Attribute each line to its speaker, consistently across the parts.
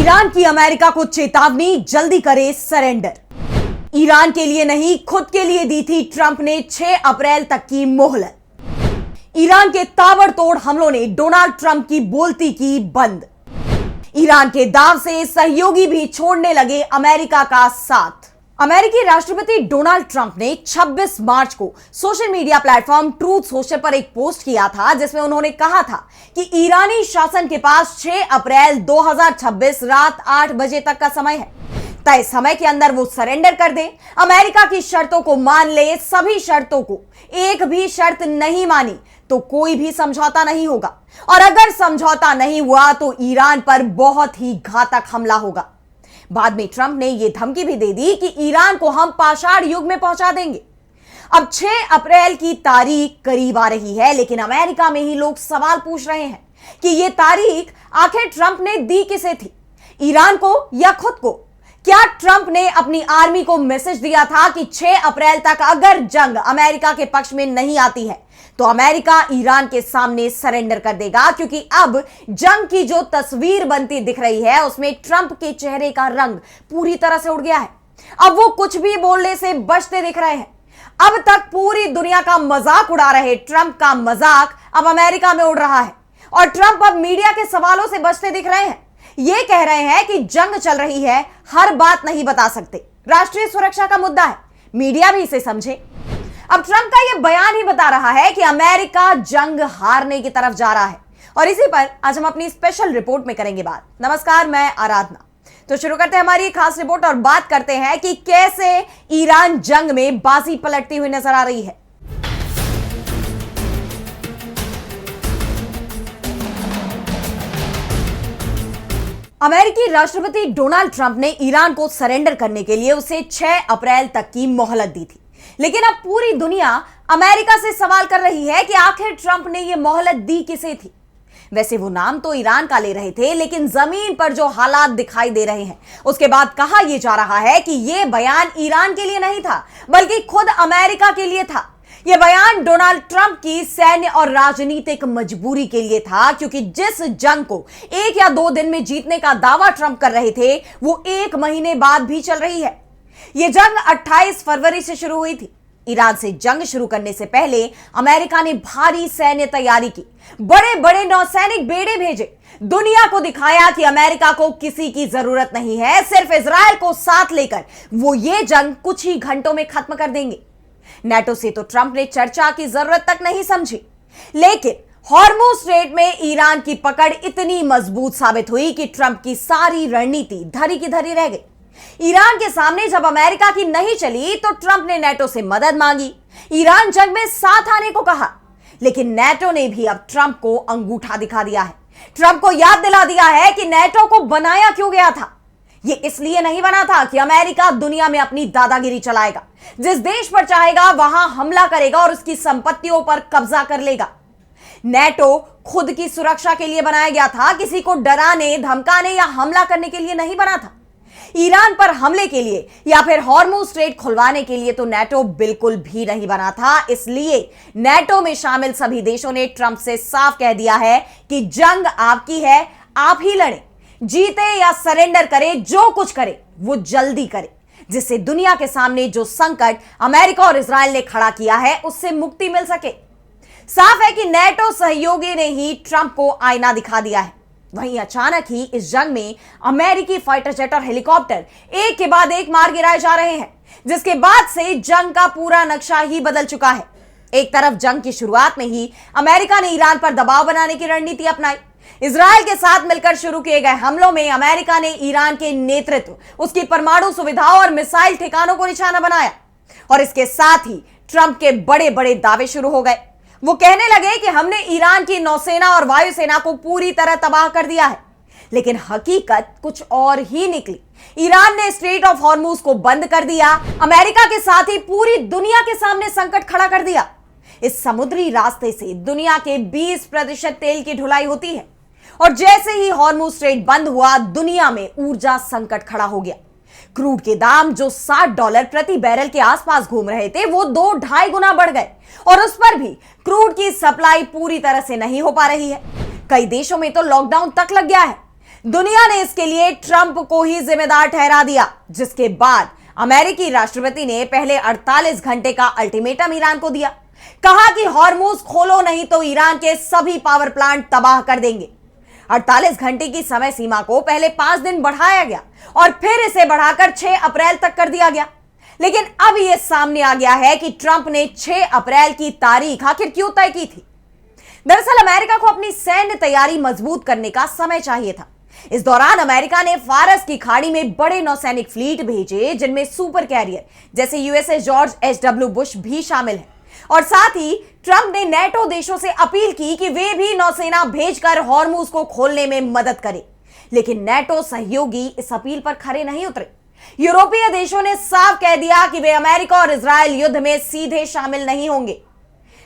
Speaker 1: Iran की America को चेतावनी, जल्दी करे सरेंडर। ईरान के लिए नहीं, खुद के लिए दी थी ट्रंप ने 6 अप्रैल तक की मोहलत। ईरान के ताबड़तोड़ हमलों ने डोनाल्ड ट्रंप की बोलती की बंद। ईरान के दाव से सहयोगी भी छोड़ने लगे अमेरिका का साथ। अमेरिकी राष्ट्रपति डोनाल्ड ट्रंप ने 26 मार्च को social media platform truth social पर एक पोस्ट किया था, जिसमें उन्होंने कहा था कि ईरानी शासन के पास 6 अप्रैल 2026 रात 8 बजे तक का समय है। तय समय के अंदर वो सरेंडर कर दे, अमेरिका की शर्तों को मान ले, सभी शर्तों को, एक भी शर्त नहीं मानी तो कोई भी समझौता नहीं होगा, और अगर समझौता नहीं हुआ तो ईरान पर बहुत ही घातक हमला होगा। बाद में ट्रंप ने यह धमकी भी दे दी कि ईरान को हम पाषाण युग में पहुंचा देंगे। अब 6 अप्रैल की तारीख करीब आ रही है, लेकिन अमेरिका में ही लोग सवाल पूछ रहे हैं कि यह तारीख आखिर ट्रंप ने दी किसे थी, ईरान को या खुद को? क्या ट्रंप ने अपनी आर्मी को मैसेज दिया था कि 6 अप्रैल तक अगर जंग अमेरिका के पक्ष में नहीं आती है तो अमेरिका ईरान के सामने सरेंडर कर देगा? क्योंकि अब जंग की जो तस्वीर बनती दिख रही है उसमें ट्रंप के चेहरे का रंग पूरी तरह से उड़ गया है। अब वो कुछ भी बोलने से बचते दिख रहे हैं। अब तक पूरी दुनिया का मजाक उड़ा रहे ट्रंप का मजाक अब अमेरिका में उड़ रहा है, और ट्रंप अब मीडिया के सवालों से बचते दिख रहे हैं। ये कह रहे हैं कि जंग चल रही है, हर बात नहीं बता सकते, राष्ट्रीय सुरक्षा का मुद्दा है, मीडिया भी इसे समझे। अब ट्रंप का यह बयान ही बता रहा है कि अमेरिका जंग हारने की तरफ जा रहा है, और इसी पर आज हम अपनी स्पेशल रिपोर्ट में करेंगे बात। नमस्कार, मैं आराधना। तो शुरू करते हैं हमारी खास रिपोर्ट और बात करते हैं कि कैसे ईरान जंग में बाजी पलटती हुई नजर आ रही है। अमेरिकी राष्ट्रपति डोनाल्ड ट्रंप ने ईरान को सरेंडर करने के लिए उसे 6 अप्रैल तक की मोहलत दी थी, लेकिन अब पूरी दुनिया अमेरिका से सवाल कर रही है कि आखिर ट्रंप ने यह मोहलत दी किसे थी। वैसे वो नाम तो ईरान का ले रहे थे, लेकिन जमीन पर जो हालात दिखाई दे रहे हैं उसके बाद कहा यह जा रहा है कि यह बयान ईरान के लिए नहीं था, बल्कि खुद अमेरिका के लिए था। यह बयान डोनाल्ड ट्रंप की सैन्य और राजनीतिक मजबूरी के लिए था, क्योंकि जिस जंग को 1 या 2 दिन में जीतने का दावा ट्रंप कर रहे थे वो 1 महीने बाद भी चल रही है। यह जंग 28 फरवरी से शुरू हुई थी। ईरान से जंग शुरू करने से पहले अमेरिका ने भारी सैन्य तैयारी की, बड़े बड़े नौसैनिक बेड़े भेजे, दुनिया को दिखाया कि अमेरिका को किसी की जरूरत नहीं है, सिर्फ इजराइल को साथ लेकर वो ये जंग कुछ ही घंटों में खत्म कर देंगे। नेटो से तो ट्रंप ने चर्चा की जरूरत तक नहीं समझी, लेकिन हॉर्मुज स्ट्रेट में ईरान की पकड़ इतनी मजबूत साबित हुई कि ट्रंप की सारी रणनीति धरी की धरी रह गई। ईरान के सामने जब अमेरिका की नहीं चली तो ट्रंप ने नेटो से मदद मांगी, ईरान जंग में साथ आने को कहा, लेकिन नेटो ने भी अब ट्रंप को अंगूठा दिखा दिया है। ट्रंप को याद दिला दिया है कि नेटो को बनाया क्यों गया था। यह इसलिए नहीं बना था कि अमेरिका दुनिया में अपनी दादागिरी चलाएगा, जिस देश पर चाहेगा वहां हमला करेगा और उसकी संपत्तियों पर कब्जा कर लेगा। नेटो खुद की सुरक्षा के लिए बनाया गया था, किसी को डराने, धमकाने या हमला करने के लिए नहीं बना था। ईरान पर हमले के लिए या फिर हॉर्मुज स्ट्रेट खुलवाने के लिए तो नेटो बिल्कुल भी नहीं बना था। इसलिए नेटो में शामिल सभी देशों ने ट्रंप से साफ कह दिया है कि जंग आपकी है, आप ही लड़ें, जीते या सरेंडर करे, जो कुछ करे वो जल्दी करे, जिससे दुनिया के सामने जो संकट अमेरिका और इजराइल ने खड़ा किया है उससे मुक्ति मिल सके। साफ है कि नेटो सहयोगी ने ही ट्रंप को आईना दिखा दिया है। वहीं अचानक ही इस जंग में अमेरिकी फाइटर जेट और हेलीकॉप्टर एक के बाद एक मार गिराए जा रहे हैं, जिसके बाद से जंग का पूरा नक्शा ही बदल चुका है। एक तरफ जंग की शुरुआत में ही अमेरिका ने ईरान पर दबाव बनाने की रणनीति अपनाई। इजराइल के साथ मिलकर शुरू किए गए हमलों में अमेरिका ने ईरान के नेतृत्व, उसकी परमाणु सुविधाओं और मिसाइल ठिकानों को निशाना बनाया, और इसके साथ ही ट्रंप के बड़े बड़े दावे शुरू हो गए। वो कहने लगे कि हमने ईरान की नौसेना और वायुसेना को पूरी तरह तबाह कर दिया है, लेकिन हकीकत कुछ और ही निकली। ईरान ने स्ट्रेट ऑफ हॉर्मुज को बंद कर दिया, अमेरिका के साथ ही पूरी दुनिया के सामने संकट खड़ा कर दिया। इस समुद्री रास्ते से दुनिया के 20% तेल की ढुलाई होती है, और जैसे ही हॉर्मुज स्ट्रेट बंद हुआ दुनिया में ऊर्जा संकट खड़ा हो गया। क्रूड के दाम जो $60 प्रति बैरल के आसपास घूम रहे थे वो 2-2.5 गुना बढ़ गए, और उस पर भी क्रूड की सप्लाई पूरी तरह से नहीं हो पा रही है। कई देशों में तो लॉकडाउन तक लग गया है। दुनिया ने इसके लिए ट्रंप को ही जिम्मेदार ठहरा दिया, जिसके बाद अमेरिकी राष्ट्रपति ने पहले 48 घंटे का अल्टीमेटम ईरान को दिया। कहा कि हॉर्मुज खोलो नहीं तो ईरान के सभी पावर प्लांट तबाह कर देंगे। 48 घंटे की समय सीमा को पहले 5 दिन बढ़ाया गया और फिर इसे बढ़ाकर 6 अप्रैल तक कर दिया गया। लेकिन अब यह सामने आ गया है कि ट्रंप ने 6 अप्रैल की तारीख आखिर क्यों तय की थी। दरअसल अमेरिका को अपनी सैन्य तैयारी मजबूत करने का समय चाहिए था। इस दौरान अमेरिका ने फारस की खाड़ी में बड़े नौसैनिक फ्लीट भेजे, जिनमें सुपर कैरियर जैसे यूएसएस जॉर्ज एच.डब्ल्यू. बुश भी शामिल है। और साथ ही ट्रंप ने नेटो देशों से अपील की कि वे भी नौसेना भेजकर हॉर्मुज को खोलने में मदद करें। लेकिन नेटो सहयोगी इस अपील पर खरे नहीं उतरे। यूरोपीय देशों ने साफ कह दिया कि वे अमेरिका और इजरायल युद्ध में सीधे शामिल नहीं होंगे।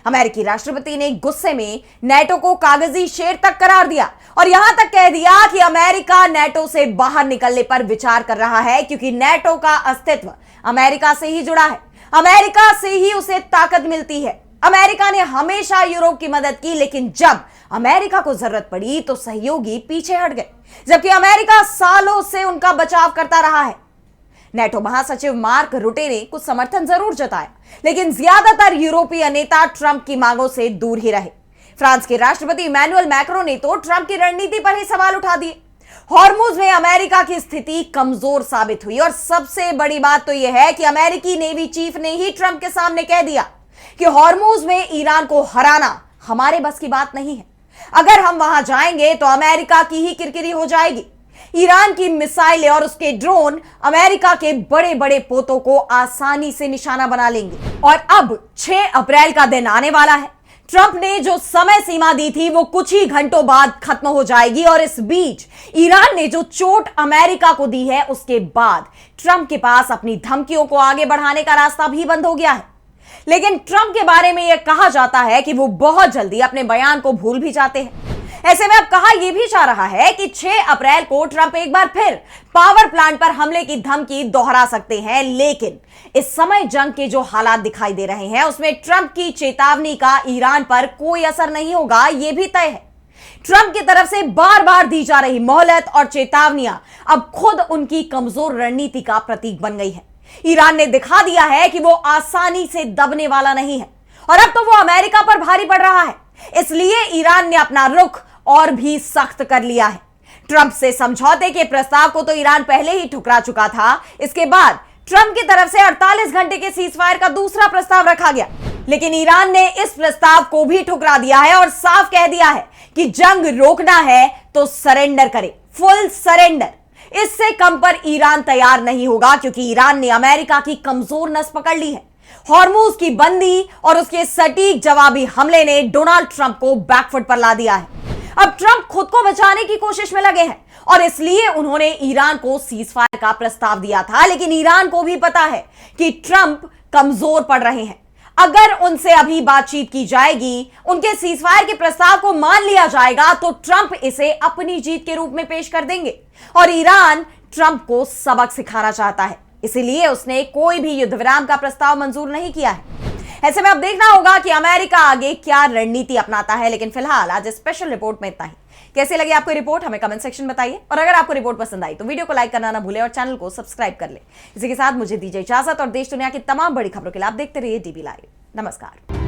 Speaker 1: अमेरिकी राष्ट्रपति ने गुस्से में नेटो को कागजी शेर तक करार दिया और यहां तक कह दिया कि अमेरिका नेटो से बाहर निकलने पर विचार कर रहा है, क्योंकि नेटो का अस्तित्व अमेरिका से ही जुड़ा है। अमेरिका से ही उसे ताकत मिलती है। अमेरिका ने हमेशा यूरोप की मदद की, लेकिन जब अमेरिका को जरूरत पड़ी तो सहयोगी पीछे हट गए, जबकि अमेरिका सालों से उनका बचाव करता रहा है। नेटो महासचिव मार्क रुटे ने कुछ समर्थन जरूर जताया, लेकिन ज्यादातर यूरोपीय नेता ट्रंप की मांगों से दूर ही रहे। फ्रांस के राष्ट्रपति इमैनुअल मैक्रों ने तो ट्रंप की रणनीति पर ही सवाल उठा दिए। हॉर्मुज में अमेरिका की स्थिति कमजोर साबित हुई और सबसे बड़ी बात तो यह है कि अमेरिकी नेवी चीफ ने ही ट्रंप के सामने कह दिया कि हॉर्मुज में ईरान को हराना हमारे बस की बात नहीं है। अगर हम वहां जाएंगे तो अमेरिका की ही किरकिरी हो जाएगी। ईरान की मिसाइलें और उसके ड्रोन अमेरिका के बड़े बड़े पोतों को आसानी से निशाना बना लेंगे। और अब 6 अप्रैल का दिन आने वाला है। ट्रंप ने जो समय सीमा दी थी वो कुछ ही घंटों बाद खत्म हो जाएगी और इस बीच ईरान ने जो चोट अमेरिका को दी है, उसके बाद ट्रंप के पास अपनी धमकियों को आगे बढ़ाने का रास्ता भी बंद हो गया है। लेकिन ट्रंप के बारे में यह कहा जाता है कि वो बहुत जल्दी अपने बयान को भूल भी जाते हैं। ऐसे में अब कहा यह भी जा रहा है कि 6 अप्रैल को ट्रंप एक बार फिर पावर प्लांट पर हमले की धमकी दोहरा सकते हैं। लेकिन इस समय जंग के जो हालात दिखाई दे रहे हैं, उसमें ट्रंप की चेतावनी का ईरान पर कोई असर नहीं होगा, यह भी तय है। ट्रंप की तरफ से बार बार दी जा रही मोहलत और चेतावनियां अब खुद उनकी कमजोर रणनीति का प्रतीक बन गई है। ईरान ने दिखा दिया है कि वो आसानी से दबने वाला नहीं है और अब तो वो अमेरिका पर भारी पड़ रहा है। इसलिए ईरान ने अपना रुख और भी सख्त कर लिया है। ट्रंप से समझौते के प्रस्ताव को तो ईरान पहले ही ठुकरा चुका था। इसके बाद ट्रंप की तरफ से 48 घंटे के सीजफायर का दूसरा प्रस्ताव रखा गया, लेकिन ईरान ने इस प्रस्ताव को भी ठुकरा दिया है और साफ कह दिया है कि जंग रोकना है तो सरेंडर करे, फुल सरेंडर। इससे कम पर ईरान तैयार नहीं होगा, क्योंकि ईरान ने अमेरिका की कमजोर नस पकड़ ली है। हॉर्मुज की बंदी और उसके सटीक जवाबी हमले ने डोनाल्ड ट्रंप को बैकफुट पर ला दिया है। अब ट्रंप खुद को बचाने की कोशिश में लगे हैं और इसलिए उन्होंने ईरान को सीजफायर का प्रस्ताव दिया था। लेकिन ईरान को भी पता है कि ट्रंप कमजोर पड़ रहे हैं। अगर उनसे अभी बातचीत की जाएगी, उनके सीजफायर के प्रस्ताव को मान लिया जाएगा, तो ट्रंप इसे अपनी जीत के रूप में पेश कर देंगे और ईरान ट्रंप को सबक सिखाना चाहता है। इसीलिए उसने कोई भी युद्ध विराम का प्रस्ताव मंजूर नहीं किया है। ऐसे में अब देखना होगा कि अमेरिका आगे क्या रणनीति अपनाता है। लेकिन फिलहाल आज स्पेशल रिपोर्ट में इतना ही। कैसी लगी आपको रिपोर्ट, हमें कमेंट सेक्शन बताइए और अगर आपको रिपोर्ट पसंद आई तो वीडियो को लाइक करना ना भूलें और चैनल को सब्सक्राइब कर ले। इसी के साथ मुझे दीजिए इजाजत और देश दुनिया की तमाम बड़ी खबरों के लिए आप देखते रहिए डीबी लाइव। नमस्कार।